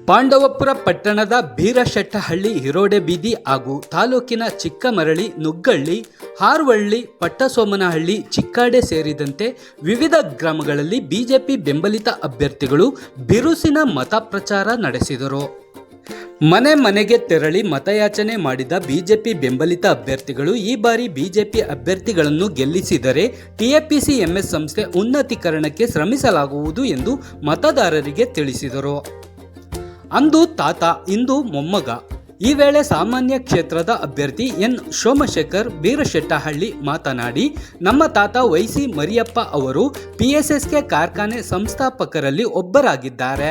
ಪಾಂಡವಪುರ ಪಟ್ಟಣದ ಬೀರಶೆಟ್ಟಹಳ್ಳಿ ಹಿರೋಡೆ ಬೀದಿ ಹಾಗೂ ತಾಲೂಕಿನ ಚಿಕ್ಕಮರಳಿ, ನುಗ್ಗಳ್ಳಿ, ಹಾರ್ವಳ್ಳಿ, ಪಟ್ಟಸೋಮನಹಳ್ಳಿ, ಚಿಕ್ಕಾಡೆ ಸೇರಿದಂತೆ ವಿವಿಧ ಗ್ರಾಮಗಳಲ್ಲಿ ಬಿಜೆಪಿ ಬೆಂಬಲಿತ ಅಭ್ಯರ್ಥಿಗಳು ಬಿರುಸಿನ ಮತ ಪ್ರಚಾರ ನಡೆಸಿದರು. ಮನೆ ಮನೆಗೆ ತೆರಳಿ ಮತಯಾಚನೆ ಮಾಡಿದ ಬಿಜೆಪಿ ಬೆಂಬಲಿತ ಅಭ್ಯರ್ಥಿಗಳು ಈ ಬಾರಿ ಬಿಜೆಪಿ ಅಭ್ಯರ್ಥಿಗಳನ್ನು ಗೆಲ್ಲಿಸಿದರೆ ಟಿಎಪಿಸಿಎಂಎಸ್ ಸಂಸ್ಥೆ ಉನ್ನತೀಕರಣಕ್ಕೆ ಶ್ರಮಿಸಲಾಗುವುದು ಎಂದು ಮತದಾರರಿಗೆ ತಿಳಿಸಿದರು. ಅಂದು ತಾತ, ಇಂದು ಮೊಮ್ಮಗ. ಈ ವೇಳೆ ಸಾಮಾನ್ಯ ಕ್ಷೇತ್ರದ ಅಭ್ಯರ್ಥಿ ಎನ್ ಸೋಮಶೇಖರ್ ಬೀರಶೆಟ್ಟಹಳ್ಳಿ ಮಾತನಾಡಿ, ನಮ್ಮ ತಾತ ವೈಸಿ ಮರಿಯಪ್ಪ ಅವರು ಪಿಎಸ್ಎಸ್ಕೆ ಕಾರ್ಖಾನೆ ಸಂಸ್ಥಾಪಕರಲ್ಲಿ ಒಬ್ಬರಾಗಿದ್ದಾರೆ.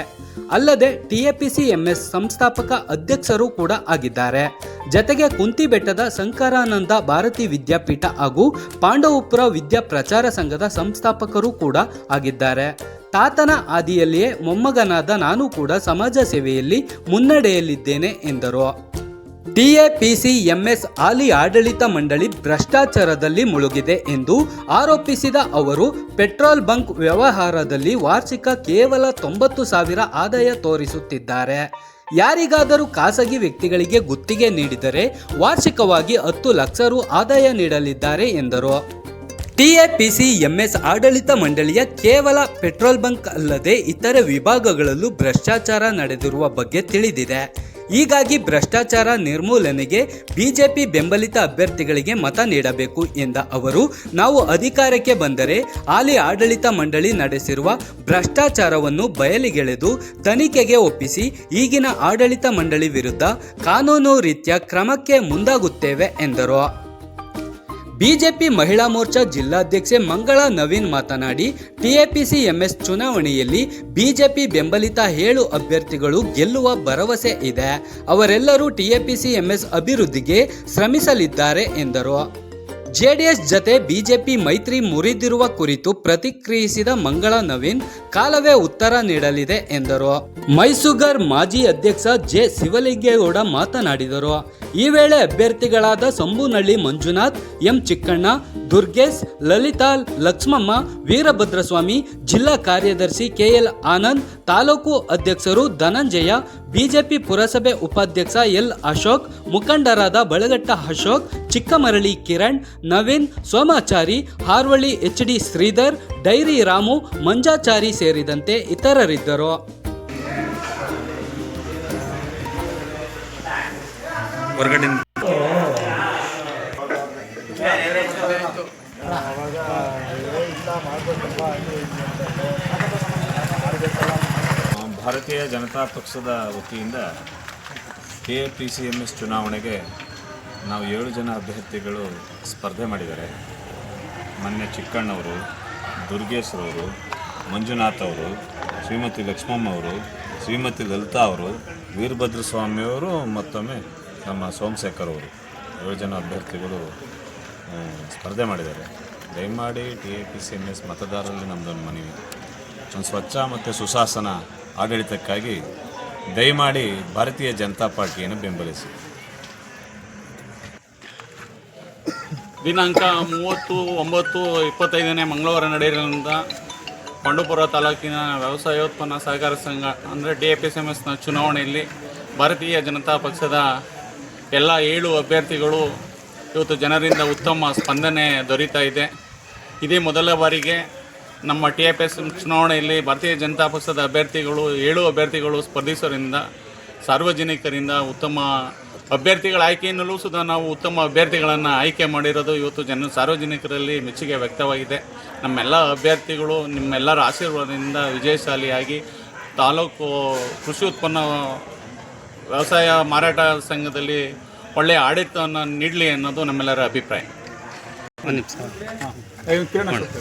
ಅಲ್ಲದೆ ಟಿಎಪಿಸಿಎಂಎಸ್ ಸಂಸ್ಥಾಪಕ ಅಧ್ಯಕ್ಷರು ಕೂಡ ಆಗಿದ್ದಾರೆ. ಜತೆಗೆ ಕುಂತಿಬೆಟ್ಟದ ಶಂಕರಾನಂದ ಭಾರತಿ ವಿದ್ಯಾಪೀಠ ಹಾಗೂ ಪಾಂಡವಪುರ ವಿದ್ಯಾ ಪ್ರಚಾರ ಸಂಘದ ಸಂಸ್ಥಾಪಕರು ಕೂಡ ಆಗಿದ್ದಾರೆ. ತಾತನ ಹಾದಿಯಲ್ಲಿಯೇ ಮೊಮ್ಮಗನಾದ ನಾನು ಕೂಡ ಸಮಾಜ ಸೇವೆಯಲ್ಲಿ ಮುನ್ನಡೆಯಲಿದ್ದೇನೆ ಎಂದರು. ಟಿಎಪಿಸಿಎಂಎಸ್ ಹಾಲಿ ಆಡಳಿತ ಮಂಡಳಿ ಭ್ರಷ್ಟಾಚಾರದಲ್ಲಿ ಮುಳುಗಿದೆ ಎಂದು ಆರೋಪಿಸಿದ ಅವರು, ಪೆಟ್ರೋಲ್ ಬಂಕ್ ವ್ಯವಹಾರದಲ್ಲಿ ವಾರ್ಷಿಕ ಕೇವಲ 90,000 ಆದಾಯ ತೋರಿಸುತ್ತಿದ್ದಾರೆ. ಯಾರಿಗಾದರೂ ಖಾಸಗಿ ವ್ಯಕ್ತಿಗಳಿಗೆ ಗುತ್ತಿಗೆ ನೀಡಿದರೆ ವಾರ್ಷಿಕವಾಗಿ 10 ಲಕ್ಷ ರು ಆದಾಯ ನೀಡಲಿದ್ದಾರೆ ಎಂದರು. ಟಿಎಪಿಸಿಎಂಎಸ್ ಆಡಳಿತ ಮಂಡಳಿಯ ಕೇವಲ ಪೆಟ್ರೋಲ್ ಬಂಕ್ ಅಲ್ಲದೆ ಇತರೆ ವಿಭಾಗಗಳಲ್ಲೂ ಭ್ರಷ್ಟಾಚಾರ ನಡೆದಿರುವ ಬಗ್ಗೆ ತಿಳಿದಿದೆ. ಹೀಗಾಗಿ ಭ್ರಷ್ಟಾಚಾರ ನಿರ್ಮೂಲನೆಗೆ ಬಿಜೆಪಿ ಬೆಂಬಲಿತ ಅಭ್ಯರ್ಥಿಗಳಿಗೆ ಮತ ನೀಡಬೇಕು ಎಂದ ಅವರು, ನಾವು ಅಧಿಕಾರಕ್ಕೆ ಬಂದರೆ ಹಾಲಿ ಆಡಳಿತ ಮಂಡಳಿ ನಡೆಸಿರುವ ಭ್ರಷ್ಟಾಚಾರವನ್ನು ಬಯಲಿಗೆಳೆದು ತನಿಖೆಗೆ ಒಪ್ಪಿಸಿ ಈಗಿನ ಆಡಳಿತ ಮಂಡಳಿ ವಿರುದ್ಧ ಕಾನೂನು ರೀತ್ಯ ಕ್ರಮಕ್ಕೆ ಮುಂದಾಗುತ್ತೇವೆ ಎಂದರು. ಬಿಜೆಪಿ ಮಹಿಳಾ ಮೋರ್ಚಾ ಜಿಲ್ಲಾಧ್ಯಕ್ಷೆ ಮಂಗಳಾ ನವೀನ್ ಮಾತನಾಡಿ, ಟಿಎಪಿಸಿಎಂಎಸ್ ಚುನಾವಣೆಯಲ್ಲಿ ಬಿಜೆಪಿ ಬೆಂಬಲಿತ 7 ಅಭ್ಯರ್ಥಿಗಳು ಗೆಲ್ಲುವ ಭರವಸೆ ಇದೆ. ಅವರೆಲ್ಲರೂ ಟಿಎಪಿಸಿಎಂಎಸ್ ಅಭಿವೃದ್ಧಿಗೆ ಶ್ರಮಿಸಲಿದ್ದಾರೆ ಎಂದರು. ಜೆಡಿಎಸ್ ಜತೆ ಬಿಜೆಪಿ ಮೈತ್ರಿ ಮುರಿದಿರುವ ಕುರಿತು ಪ್ರತಿಕ್ರಿಯಿಸಿದ ಮಂಗಳಾ ನವೀನ್, ಕಾಲವೇ ಉತ್ತರ ನೀಡಲಿದೆ ಎಂದರು. ಮೈಸುಗರ್ ಮಾಜಿ ಅಧ್ಯಕ್ಷ ಜೆ ಶಿವಲಿಂಗೇಗೌಡ ಮಾತನಾಡಿದರು. ಈ ವೇಳೆ ಅಭ್ಯರ್ಥಿಗಳಾದ ಸಂಬುನಳ್ಳಿ ಮಂಜುನಾಥ್, ಎಂ ಚಿಕ್ಕಣ್ಣ, ದುರ್ಗೇಶ್, ಲಲಿತಾ, ಲಕ್ಷ್ಮಮ್ಮ, ವೀರಭದ್ರಸ್ವಾಮಿ, ಜಿಲ್ಲಾ ಕಾರ್ಯದರ್ಶಿ ಕೆಎಲ್ ಆನಂದ್, ತಾಲೂಕು ಅಧ್ಯಕ್ಷರು ಧನಂಜಯ, ಬಿಜೆಪಿ ಪುರಸಭೆ ಉಪಾಧ್ಯಕ್ಷ ಎಲ್ ಅಶೋಕ್, ಮುಖಂಡರಾದ ಬಳಗಟ್ಟ ಅಶೋಕ್, ಚಿಕ್ಕಮರಳಿ ಕಿರಣ್, ನವೀನ್, ಸೋಮಾಚಾರಿ, ಹಾರ್ವಳ್ಳಿ ಎಚ್ಡಿ ಶ್ರೀಧರ್, ಡೈರಿ ರಾಮು, ಮಂಜಾಚಾರಿ ಸೇರಿದಂತೆ ಇತರರಿದ್ದರು. ಭಾರತೀಯ ಜನತಾ ಪಕ್ಷದ ವತಿಯಿಂದ ಟಿಎಪಿಸಿಎಂಎಸ್ ಚುನಾವಣೆಗೆ ನಾವು 7 ಜನ ಅಭ್ಯರ್ಥಿಗಳು ಸ್ಪರ್ಧೆ ಮಾಡಿದ್ದಾರೆ. ಮೊನ್ನೆ ಚಿಕ್ಕಣ್ಣವರು, ದುರ್ಗೇಶ್ರವರು, ಮಂಜುನಾಥ್ ಅವರು, ಶ್ರೀಮತಿ ಲಕ್ಷ್ಮಮ್ಮ ಅವರು, ಶ್ರೀಮತಿ ಲಲಿತಾ ಅವರು, ವೀರಭದ್ರಸ್ವಾಮಿಯವರು, ಮತ್ತೊಮ್ಮೆ ನಮ್ಮ ಸೋಮಶೇಖರ್ ಅವರು 7 ಜನ ಅಭ್ಯರ್ಥಿಗಳು ಸ್ಪರ್ಧೆ ಮಾಡಿದ್ದಾರೆ. ದಯಮಾಡಿ ಟಿಎಪಿಸಿಎಂಎಸ್ ಮತದಾರರಲ್ಲಿ ನಮ್ಮದೊಂದು ಮನವಿ, ಒಂದು ಸ್ವಚ್ಛ ಮತ್ತು ಸುಶಾಸನ ಆಡಳಿತಕ್ಕಾಗಿ ದಯಮಾಡಿ ಭಾರತೀಯ ಜನತಾ ಪಾರ್ಟಿಯನ್ನು ಬೆಂಬಲಿಸಿ. ದಿನಾಂಕ 30/9/25 ಮಂಗಳವಾರ ನಡೆಯಲಿರುವಂಥ ಪಾಂಡವಪುರ ತಾಲೂಕಿನ ವ್ಯವಸಾಯೋತ್ಪನ್ನ ಸಹಕಾರ ಸಂಘ ಅಂದರೆ ಟಿಎಪಿಸಿಎಂಎಸ್ನ ಚುನಾವಣೆಯಲ್ಲಿ ಭಾರತೀಯ ಜನತಾ ಪಕ್ಷದ ಎಲ್ಲ 7 ಅಭ್ಯರ್ಥಿಗಳು ಇವತ್ತು ಜನರಿಂದ ಉತ್ತಮ ಸ್ಪಂದನೆ ದೊರೀತಾ ಇದೆ. ಇದೇ ಮೊದಲ ಬಾರಿಗೆ ನಮ್ಮ ಟಿಎಪಿಎಸ್ ಚುನಾವಣೆಯಲ್ಲಿ ಭಾರತೀಯ ಜನತಾ ಪಕ್ಷದ ಅಭ್ಯರ್ಥಿಗಳು 7 ಅಭ್ಯರ್ಥಿಗಳು ಸ್ಪರ್ಧಿಸೋದ್ರಿಂದ ಸಾರ್ವಜನಿಕರಿಂದ ಉತ್ತಮ ಅಭ್ಯರ್ಥಿಗಳ ಆಯ್ಕೆಯಲ್ಲೂ ಸುಧಾ ನಾವು ಉತ್ತಮ ಅಭ್ಯರ್ಥಿಗಳನ್ನು ಆಯ್ಕೆ ಮಾಡಿರೋದು ಇವತ್ತು ಸಾರ್ವಜನಿಕರಲ್ಲಿ ಮೆಚ್ಚುಗೆ ವ್ಯಕ್ತವಾಗಿದೆ. ನಮ್ಮೆಲ್ಲ ಅಭ್ಯರ್ಥಿಗಳು ನಿಮ್ಮೆಲ್ಲರ ಆಶೀರ್ವಾದದಿಂದ ವಿಜಯಶಾಲಿಯಾಗಿ ತಾಲೂಕು ಕೃಷಿ ಉತ್ಪನ್ನ ವ್ಯವಸಾಯ ಮಾರಾಟ ಸಂಘದಲ್ಲಿ ಒಳ್ಳೆಯ ಆಡಳಿತವನ್ನು ನೀಡಲಿ ಅನ್ನೋದು ನಮ್ಮೆಲ್ಲರ ಅಭಿಪ್ರಾಯ.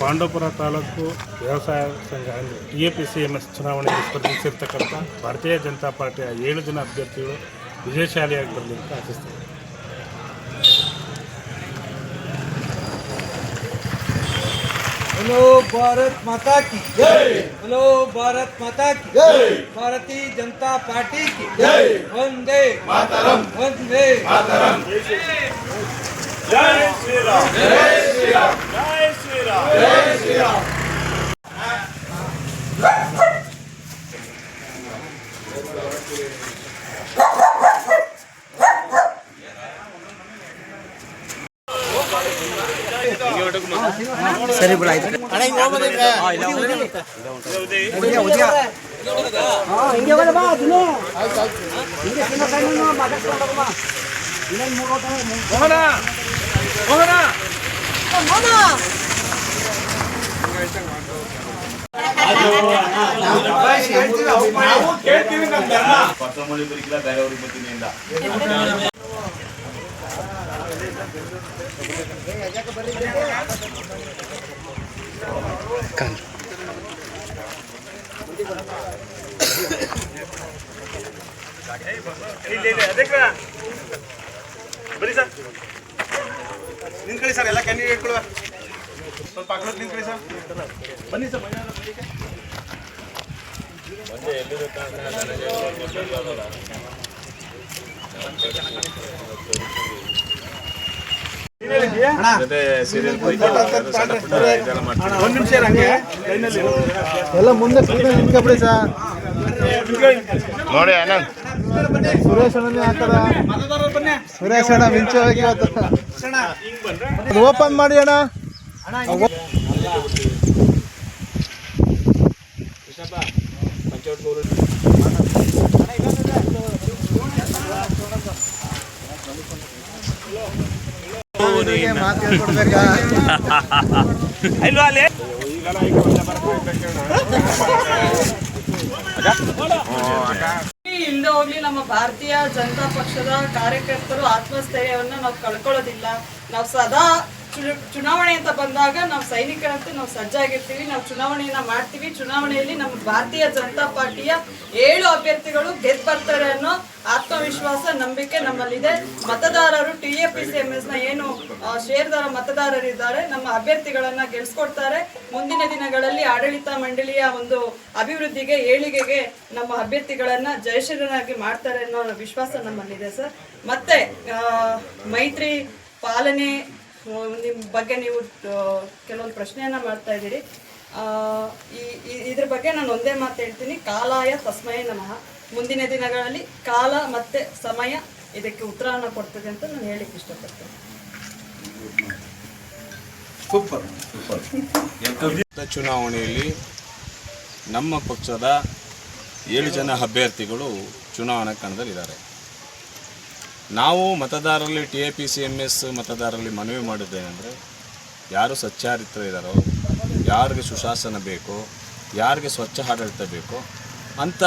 ಪಾಂಡವಪುರ ತಾಲೂಕು ವ್ಯವಸಾಯ ಸಂಘ ಟಿಎಪಿಸಿಎಂಎಸ್ ಚುನಾವಣೆಗೆ ಸ್ಪರ್ಧಿಸಿರ್ತಕ್ಕಂಥ ಭಾರತೀಯ ಜನತಾ ಪಾರ್ಟಿಯ 7 ಜನ ಅಭ್ಯರ್ಥಿಗಳು ವಿಜಯಶಾಲಿಯಾಗಿ ಬರಲಿ ಅಂತ ಆಶಿಸ್ತೇವೆ. बोलो भारत माता की जय, बोलो भारत माता की जय, भारतीय जनता पार्टी की जय, वंदे मातरम, वंदे मातरम, जय श्री राम, जय श्री राम, जय श्री राम, जय श्री राम. ಕೊತ್ತಂಬರಿ ಬರಿಕಿಲ್ಲ ಬೇರೆಯವ್ರಿಗೆ ಬರ್ತೀನಿ ಬನ್ನಿ ಸರ್ ನಿಂತ್ಕೊಳ್ಳಿ ಸರ್ ಎಲ್ಲ ಕ್ಯಾಂಡಿಡೇಟ್ಗಳು ಸ್ವಲ್ಪ ಅಗಲಕ್ಕೆ ನಿಂತ್ಕೊಳ್ಳಿ ಸರ್ ಬನ್ನಿ ಸರ್ ಜೊತೆ ಸೀರಿಯಲ್ ಸಣ್ಣ ಪುಟ್ಟ ಇದೆಲ್ಲ ಮಾಡ್ತೀವಿ. ಒಂದು ನಿಮಿಷ ಹಂಗೆ ಲೈನಲ್ಲಿ ಎಲ್ಲ ಮುಂದೆ ನಿಂತ್ಕೊಬಿಡಿ ಸರ್ ನೋಡಿ ಅಣ್ಣ ಸುರೇಶ್ ಅಣ್ಣನೇ ಹಾಕದ ಸುರೇಶ್ ಅಣ್ಣ ಮಿಂಚೆ ಹೋಗಿ ಇವತ್ತು ಅದು ಓಪನ್ ಮಾಡಿ ಅಣ್ಣ ಮಾತು ಹೇಳ್ಕೊಡ್ಬೇಕಾ ಇಲ್ಲದೆ ಹೋಗ್ಲಿ ನಮ್ಮ ಭಾರತೀಯ ಜನತಾ ಪಕ್ಷದ ಕಾರ್ಯಕರ್ತರು ಆತ್ಮಸ್ಥೈರ್ಯವನ್ನ ನಾವು ಕಳ್ಕೊಳ್ಳೋದಿಲ್ಲ. ನಾವು ಸದಾ ಚುನಾವಣೆ ಅಂತ ಬಂದಾಗ ನಾವು ಸೈನಿಕರಂತೆ ನಾವು ಸಜ್ಜಾಗಿರ್ತೀವಿ. ನಾವು ಚುನಾವಣೆಯನ್ನ ಮಾಡ್ತೀವಿ. ಚುನಾವಣೆಯಲ್ಲಿ ನಮ್ಮ ಭಾರತೀಯ ಜನತಾ ಪಾರ್ಟಿಯ 7 ಅಭ್ಯರ್ಥಿಗಳು ಗೆದ್ದು ಬರ್ತಾರೆ ಅನ್ನೋ ಆತ್ಮವಿಶ್ವಾಸ ನಂಬಿಕೆ ನಮ್ಮಲ್ಲಿದೆ. ಮತದಾರರು TAPCMS ನ ಏನು ಷೇರ್ದಾರ ಮತದಾರರಿದ್ದಾರೆ ನಮ್ಮ ಅಭ್ಯರ್ಥಿಗಳನ್ನ ಗೆಲ್ಸ್ಕೊಡ್ತಾರೆ. ಮುಂದಿನ ದಿನಗಳಲ್ಲಿ ಆಡಳಿತ ಮಂಡಳಿಯ ಒಂದು ಅಭಿವೃದ್ಧಿಗೆ ಏಳಿಗೆಗೆ ನಮ್ಮ ಅಭ್ಯರ್ಥಿಗಳನ್ನ ಜಯಶೀಲನಾಗಿ ಮಾಡ್ತಾರೆ ಅನ್ನೋ ವಿಶ್ವಾಸ ನಮ್ಮಲ್ಲಿದೆ ಸರ್. ಮತ್ತೆ ಮೈತ್ರಿ ಪಾಲನೆ ನಿಮ್ಮ ಬಗ್ಗೆ ನೀವು ಕೆಲವೊಂದು ಪ್ರಶ್ನೆಯನ್ನ ಮಾಡ್ತಾ ಇದ್ದೀರಿ. ಇದ್ರ ಬಗ್ಗೆ ನಾನು ಒಂದೇ ಮಾತು ಹೇಳ್ತೀನಿ, ಕಾಲಾಯ ತಸ್ಮಯ ನಮಃ. ಮುಂದಿನ ದಿನಗಳಲ್ಲಿ ಕಾಲ ಮತ್ತೆ ಸಮಯ ಇದಕ್ಕೆ ಉತ್ತರವನ್ನು ಕೊಡ್ತದೆ ಅಂತ ನಾನು ಹೇಳಿಕ್ಕೆ ಇಷ್ಟಪಡ್ತೇನೆ. ಚುನಾವಣೆಯಲ್ಲಿ ನಮ್ಮ ಪಕ್ಷದ 7 ಜನ ಅಭ್ಯರ್ಥಿಗಳು ಚುನಾವಣಾ ಕಣದಲ್ಲಿದ್ದಾರೆ. ನಾವು ಮತದಾರರಲ್ಲಿ TAPCMS ಮತದಾರರಲ್ಲಿ ಮನವಿ ಮಾಡಿದ್ದೇನೆಂದರೆ, ಯಾರು ಸಚ್ಚಾರಿತ್ರ ಇದ್ದಾರೋ, ಯಾರಿಗೆ ಸುಶಾಸನ ಬೇಕೋ, ಯಾರಿಗೆ ಸ್ವಚ್ಛ ಆಡಳಿತ ಬೇಕೋ ಅಂಥ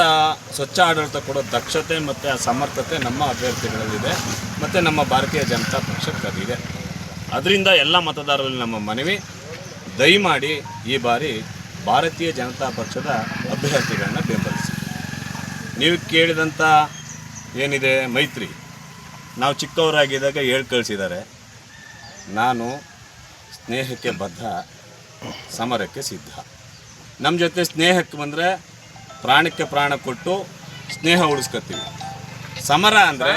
ಸ್ವಚ್ಛ ಆಡಳಿತ ಕೊಡೋ ದಕ್ಷತೆ ಮತ್ತು ಆ ಸಮರ್ಥತೆ ನಮ್ಮ ಅಭ್ಯರ್ಥಿಗಳಲ್ಲಿದೆ ಮತ್ತು ನಮ್ಮ ಭಾರತೀಯ ಜನತಾ ಪಕ್ಷಕ್ಕದಿದೆ. ಅದರಿಂದ ಎಲ್ಲ ಮತದಾರರಲ್ಲಿ ನಮ್ಮ ಮನವಿ, ದಯಮಾಡಿ ಈ ಬಾರಿ ಭಾರತೀಯ ಜನತಾ ಪಕ್ಷದ ಅಭ್ಯರ್ಥಿಗಳನ್ನ ಬೆಂಬಲಿಸಿ. ನೀವು ಕೇಳಿದಂಥ ಏನಿದೆ ಮೈತ್ರಿ, ನಾವು ಚಿಕ್ಕವರಾಗಿದ್ದಾಗ ಹೇಳಿ ಕಳಿಸಿದ್ದಾರೆ. ನಾನು ಸ್ನೇಹಕ್ಕೆ ಬದ್ಧ, ಸಮರಕ್ಕೆ ಸಿದ್ಧ. ನಮ್ಮ ಜೊತೆ ಸ್ನೇಹಕ್ಕೆ ಬಂದರೆ ಪ್ರಾಣಕ್ಕೆ ಪ್ರಾಣ ಕೊಟ್ಟು ಸ್ನೇಹ ಉಳಿಸ್ಕೊತೀವಿ. ಸಮರ ಅಂದರೆ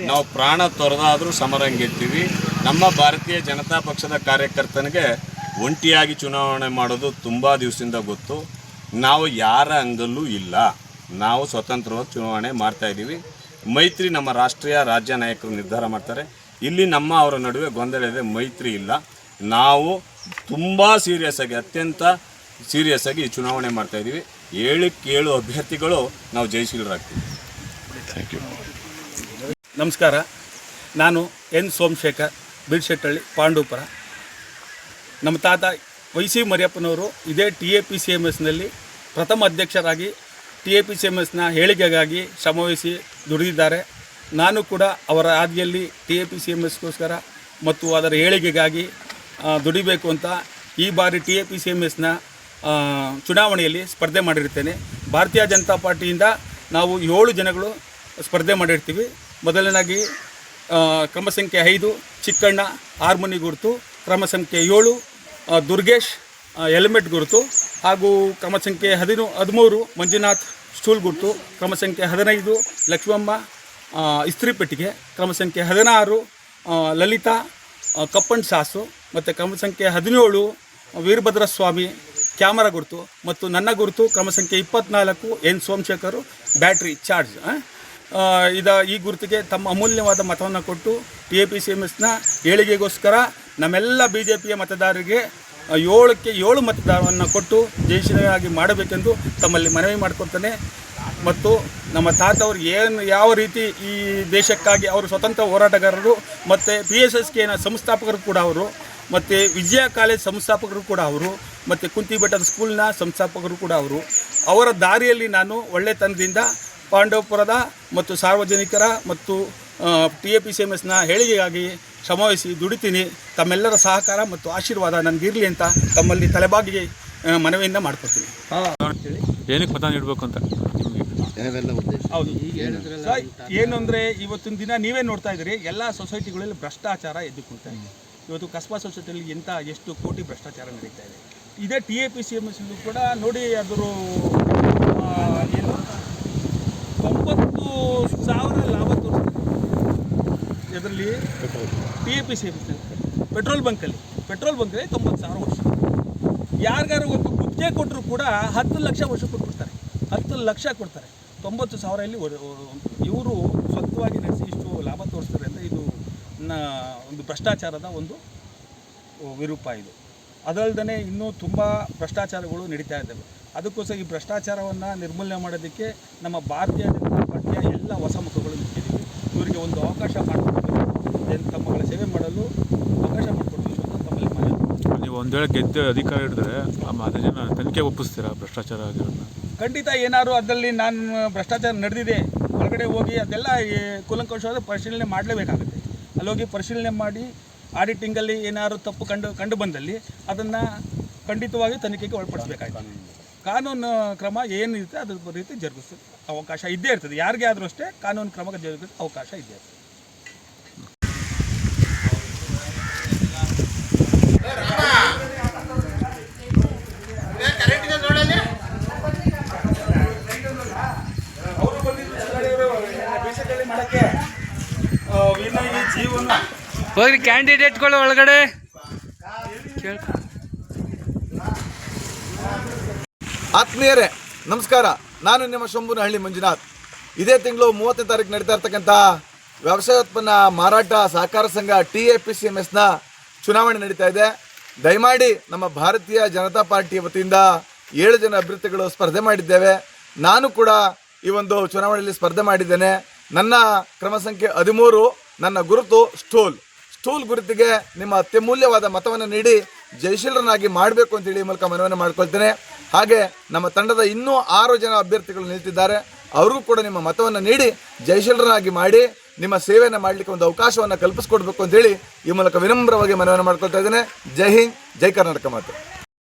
ನಾವು ಪ್ರಾಣ ತೊರೆದಾದರೂ ಸಮರ ಗೆಲ್ತೀವಿ. ನಮ್ಮ ಭಾರತೀಯ ಜನತಾ ಪಕ್ಷದ ಕಾರ್ಯಕರ್ತನಿಗೆ ಒಂಟಿಯಾಗಿ ಚುನಾವಣೆ ಮಾಡೋದು ತುಂಬ ದಿವಸದಿಂದ ಗೊತ್ತು. ನಾವು ಯಾರ ಅಂಗಲ್ಲೂ ಇಲ್ಲ, ನಾವು ಸ್ವತಂತ್ರವಾಗಿ ಚುನಾವಣೆ ಮಾಡ್ತಾಯಿದ್ದೀವಿ. ಮೈತ್ರಿ ನಮ್ಮ ರಾಷ್ಟ್ರೀಯ ರಾಜ್ಯ ನಾಯಕರು ನಿರ್ಧಾರ ಮಾಡ್ತಾರೆ. ಇಲ್ಲಿ ನಮ್ಮ ಅವರ ನಡುವೆ ಗೊಂದಲ ಇದೆ, ಮೈತ್ರಿ ಇಲ್ಲ. ನಾವು ತುಂಬ ಸೀರಿಯಸ್ಸಾಗಿ, ಅತ್ಯಂತ ಸೀರಿಯಸ್ಸಾಗಿ ಈ ಚುನಾವಣೆ ಮಾಡ್ತಾಯಿದ್ದೀವಿ. 7 ಅಭ್ಯರ್ಥಿಗಳು ನಾವು ಜಯಶೀಲರಾಗ್ತೀವಿ. Thank you. ನಮಸ್ಕಾರ, ನಾನು ಎನ್ ಸೋಮಶೇಖರ್, ಬಿಡ್ಶೆಟ್ಟಳ್ಳಿ, ಪಾಂಡವಪುರ. ನಮ್ಮ ತಾತ YC ಮರಿಯಪ್ಪನವರು ಇದೇ TAPCMSನಲ್ಲಿ ಪ್ರಥಮ ಅಧ್ಯಕ್ಷರಾಗಿ TAPCMSನ ಏಳಿಗೆಗಾಗಿ ಶ್ರಮವಹಿಸಿ ದುಡಿದಿದ್ದಾರೆ. ನಾನು ಕೂಡ ಅವರ ಹಾದಿಯಲ್ಲಿ TAPCMSಗೋಸ್ಕರ ಮತ್ತು ಅದರ ಏಳಿಗೆಗಾಗಿ ದುಡಿಬೇಕು ಅಂತ ಈ ಬಾರಿ TAPCMSನ ಚುನಾವಣೆಯಲ್ಲಿ ಸ್ಪರ್ಧೆ ಮಾಡಿರ್ತೇನೆ. ಭಾರತೀಯ ಜನತಾ ಪಾರ್ಟಿಯಿಂದ ನಾವು 7 ಜನಗಳು ಸ್ಪರ್ಧೆ ಮಾಡಿರ್ತೀವಿ. ಮೊದಲನೇದಾಗಿ ಕ್ರಮ ಸಂಖ್ಯೆ 5 ಚಿಕ್ಕಣ್ಣ ಹಾರ್ಮೋನಿ ಗುರುತು, ಕ್ರಮ ಸಂಖ್ಯೆ 7 ದುರ್ಗೇಶ್ ಹೆಲ್ಮೆಟ್ ಗುರುತು, ಹಾಗೂ ಕ್ರಮ ಸಂಖ್ಯೆ 13 ಮಂಜುನಾಥ್ ಸ್ಟೂಲ್ ಗುರುತು, ಕ್ರಮ ಸಂಖ್ಯೆ 15 ಲಕ್ಷ್ಮಮ್ಮ ಇಸ್ತ್ರಿ ಪೆಟ್ಟಿಗೆ, ಕ್ರಮ ಸಂಖ್ಯೆ 16 ಲಲಿತಾ ಕಪ್ಪನ್ ಸಾಸು, ಮತ್ತು ಕ್ರಮ ಸಂಖ್ಯೆ 17 ವೀರಭದ್ರ ಸ್ವಾಮಿ ಕ್ಯಾಮರಾ ಗುರುತು ಮತ್ತು ನನ್ನ ಗುರುತು ಕ್ರಮ ಸಂಖ್ಯೆ 24 ಎನ್ ಸೋಮಶೇಖರ್ ಬ್ಯಾಟ್ರಿ ಚಾರ್ಜ್ ಈ ಗುರುತಿಗೆ ತಮ್ಮ ಅಮೂಲ್ಯವಾದ ಮತವನ್ನು ಕೊಟ್ಟು TAPCMSನ ಏಳಿಗೆಗೋಸ್ಕರ ನಮ್ಮೆಲ್ಲ BJPಯ ಮತದಾರರಿಗೆ 7ಕ್ಕೆ 7 ಮತದಾರವನ್ನು ಕೊಟ್ಟು ಜಯಶೀಲರಾಗಿ ಮಾಡಬೇಕೆಂದು ತಮ್ಮಲ್ಲಿ ಮನವಿ ಮಾಡಿಕೊಡ್ತೇನೆ. ಮತ್ತು ನಮ್ಮ ತಾತವರು ಯಾವ ರೀತಿ ಈ ದೇಶಕ್ಕಾಗಿ ಅವರು ಸ್ವತಂತ್ರ ಹೋರಾಟಗಾರರು ಮತ್ತು PSSKನ ಸಂಸ್ಥಾಪಕರು ಕೂಡ ಅವರು, ಮತ್ತು ವಿಜಯ ಕಾಲೇಜ್ ಸಂಸ್ಥಾಪಕರು ಕೂಡ ಅವರು, ಮತ್ತು ಕುಂತಿಬೆಟ್ಟದ ಸ್ಕೂಲ್ನ ಸಂಸ್ಥಾಪಕರು ಕೂಡ ಅವರು. ಅವರ ದಾರಿಯಲ್ಲಿ ನಾನು ಒಳ್ಳೆತನದಿಂದ ಪಾಂಡವಪುರದ ಮತ್ತು ಸಾರ್ವಜನಿಕರ ಮತ್ತು TAPCMSನ ಏಳಿಗೆಗಾಗಿ ಶ್ರಮವಹಿಸಿ ದುಡಿತೀನಿ. ತಮ್ಮೆಲ್ಲರ ಸಹಕಾರ ಮತ್ತು ಆಶೀರ್ವಾದ ನನಗಿರಲಿ ಅಂತ ತಮ್ಮಲ್ಲಿ ತಲೆಬಾಗಿ ಮನವಿಯಿಂದ ಮಾಡ್ಕೊತೀನಿ. ಏನಕ್ಕೆ ಮತ ನೀಡಬೇಕು ಅಂತ ಹೌದು, ಏನು ಅಂದರೆ ಇವತ್ತಿನ ದಿನ ನೀವೇ ನೋಡ್ತಾ ಇದ್ದೀರಿ, ಎಲ್ಲ ಸೊಸೈಟಿಗಳಲ್ಲಿ ಭ್ರಷ್ಟಾಚಾರ ಎದ್ದುಕೊಳ್ತಾ ಇದೆ. ಇವತ್ತು ಕಸ್ಬಾ ಸೊಸೈಟಿಯಲ್ಲಿ ಎಷ್ಟು ಕೋಟಿ ಭ್ರಷ್ಟಾಚಾರ ನಡೀತಾ ಇದೆ. ಇದೇ TAPCMS ಕೂಡ ನೋಡಿ, ಅದರ ಏನು 90,000 ಲಾಭ ತೋರಿಸ್ತಾರೆ. ಇದರಲ್ಲಿ TAPCMS ಪೆಟ್ರೋಲ್ ಬಂಕಲ್ಲಿ 90,000 ವರ್ಷ. ಯಾರಿಗಾರು ಒಂದು ಗುತ್ತಿಗೆ ಕೊಟ್ಟರು ಕೂಡ 10 ಲಕ್ಷ ವರ್ಷಕ್ಕೆ ಕೊಡ್ತಾರೆ, 10 ಲಕ್ಷ ಕೊಡ್ತಾರೆ. 90,000 ಇಲ್ಲಿ ಇವರು ಸ್ವಂತವಾಗಿ ನಡೆಸಿ ಇಷ್ಟು ಲಾಭ ತೋರಿಸ್ತಾರೆ ಅಂದರೆ ಇದು ಒಂದು ಭ್ರಷ್ಟಾಚಾರದ ಒಂದು ವಿರೂಪ ಇದು. ಅದಲ್ಲದೆ ಇನ್ನೂ ತುಂಬ ಭ್ರಷ್ಟಾಚಾರಗಳು ನಡೀತಾ ಇದ್ದಾವೆ. ಅದಕ್ಕೋಸ್ಕರ ಈ ಭ್ರಷ್ಟಾಚಾರವನ್ನು ನಿರ್ಮೂಲನೆ ಮಾಡೋದಕ್ಕೆ ನಮ್ಮ ಭಾರತೀಯ ಜನತಾ ಪಾರ್ಟಿಯ ಎಲ್ಲ ಹೊಸ ಮುಖಗಳು ನಿಂತಿದ್ದೀವಿ. ಇವರಿಗೆ ಒಂದು ಅವಕಾಶ ಮಾಡಿಕೊಡ್ಬೇಕು, ತಮ್ಮಗಳ ಸೇವೆ ಮಾಡಲು ಅವಕಾಶ ಮಾಡಿಕೊಡ್ಬೇಕು ಅಂತ ತಮ್ಮಲ್ಲಿ ಮನವಿ. ನೀವು ಒಂದು ವೇಳೆ ಗೆದ್ದು ಅಧಿಕಾರ ಹಿಡಿದ್ರೆ ಅದನ್ನು ತನಿಖೆ ಒಪ್ಪಿಸ್ತೀರಾ ಭ್ರಷ್ಟಾಚಾರ ಆಗಿರೋದನ್ನ? ಖಂಡಿತ ಏನಾದ್ರು ಅದರಲ್ಲಿ ನಾನು ಭ್ರಷ್ಟಾಚಾರ ನಡೆದಿದೆ ಹೊರಗಡೆ ಹೋಗಿ ಅದೆಲ್ಲ ಕೂಲಂಕಷವಾದ ಪರಿಶೀಲನೆ ಮಾಡಲೇಬೇಕಾಗುತ್ತೆ. ಅಲ್ಲೋಗಿ ಪರಿಶೀಲನೆ ಮಾಡಿ ಆಡಿಟಿಂಗಲ್ಲಿ ಏನಾದ್ರು ತಪ್ಪು ಕಂಡು ಬಂದಲ್ಲಿ ಅದನ್ನು ಖಂಡಿತವಾಗಿ ತನಿಖೆಗೆ ಒಳಪಡಿಸಬೇಕಾಗ್ತದೆ. ಕಾನೂನು ಕ್ರಮ ಏನಿರುತ್ತೆ ಅದ್ರ ರೀತಿ ಜರುಗಿಸೋದು ಅವಕಾಶ ಇದ್ದೇ ಇರ್ತದೆ. ಯಾರಿಗೆ ಆದರೂ ಅಷ್ಟೇ ಕಾನೂನು ಕ್ರಮಕ್ಕೆ ಜರುಗಿಸೋದು ಅವಕಾಶ ಇದ್ದೇ ಇರ್ತದೆ. ಹೋಗ್ರಿ ಕ್ಯಾಂಡಿಡೇಟ್ಗಳು ಒಳಗಡೆ. ಆತ್ಮೀಯರೇ ನಮಸ್ಕಾರ, ನಾನು ನಿಮ್ಮ ಶಂಭುನಹಳ್ಳಿ ಮಂಜುನಾಥ್. ಇದೇ ತಿಂಗಳು 30ನೇ ತಾರೀಕು ನಡೀತಾ ಇರ್ತಕ್ಕಂಥ ವ್ಯವಸಾಯೋತ್ಪನ್ನ ಮಾರಾಟ ಸಹಕಾರ ಸಂಘ TAPCMSನ ಚುನಾವಣೆ ನಡೀತಾ ಇದೆ. ದಯಮಾಡಿ ನಮ್ಮ ಭಾರತೀಯ ಜನತಾ ಪಾರ್ಟಿ ವತಿಯಿಂದ 7 ಜನ ಅಭ್ಯರ್ಥಿಗಳು ಸ್ಪರ್ಧೆ ಮಾಡಿದ್ದೇವೆ. ನಾನು ಕೂಡ ಈ ಒಂದು ಚುನಾವಣೆಯಲ್ಲಿ ಸ್ಪರ್ಧೆ ಮಾಡಿದ್ದೇನೆ. ನನ್ನ ಕ್ರಮ ಸಂಖ್ಯೆ 13, ನನ್ನ ಗುರುತು ಸ್ಟೂಲ್ ಗುರುತಿಗೆ ನಿಮ್ಮ ಅತ್ಯಮೂಲ್ಯವಾದ ಮತವನ್ನು ನೀಡಿ ಜಯಶೀಲರನ್ನಾಗಿ ಮಾಡಬೇಕು ಅಂತೇಳಿ ಈ ಮೂಲಕ ಮನವಿಯನ್ನು ಮಾಡ್ಕೊಳ್ತೇನೆ. ಹಾಗೆ ನಮ್ಮ ತಂಡದ ಇನ್ನೂ 6 ಜನ ಅಭ್ಯರ್ಥಿಗಳು ನಿಲ್ತಿದ್ದಾರೆ. ಅವ್ರಿಗೂ ಕೂಡ ನಿಮ್ಮ ಮತವನ್ನು ನೀಡಿ ಜಯಶೀಲರನ್ನಾಗಿ ಮಾಡಿ ನಿಮ್ಮ ಸೇವೆಯನ್ನು ಮಾಡಲಿಕ್ಕೆ ಒಂದು ಅವಕಾಶವನ್ನು ಕಲ್ಪಿಸ್ಕೊಡ್ಬೇಕು ಅಂತೇಳಿ ಈ ಮೂಲಕ ವಿನಮ್ರವಾಗಿ ಮನವಿಯನ್ನು ಮಾಡ್ಕೊಳ್ತಾ ಇದ್ದೇನೆ. ಜೈ ಹಿಂದ್, ಜೈ ಕರ್ನಾಟಕ ಮಾತು.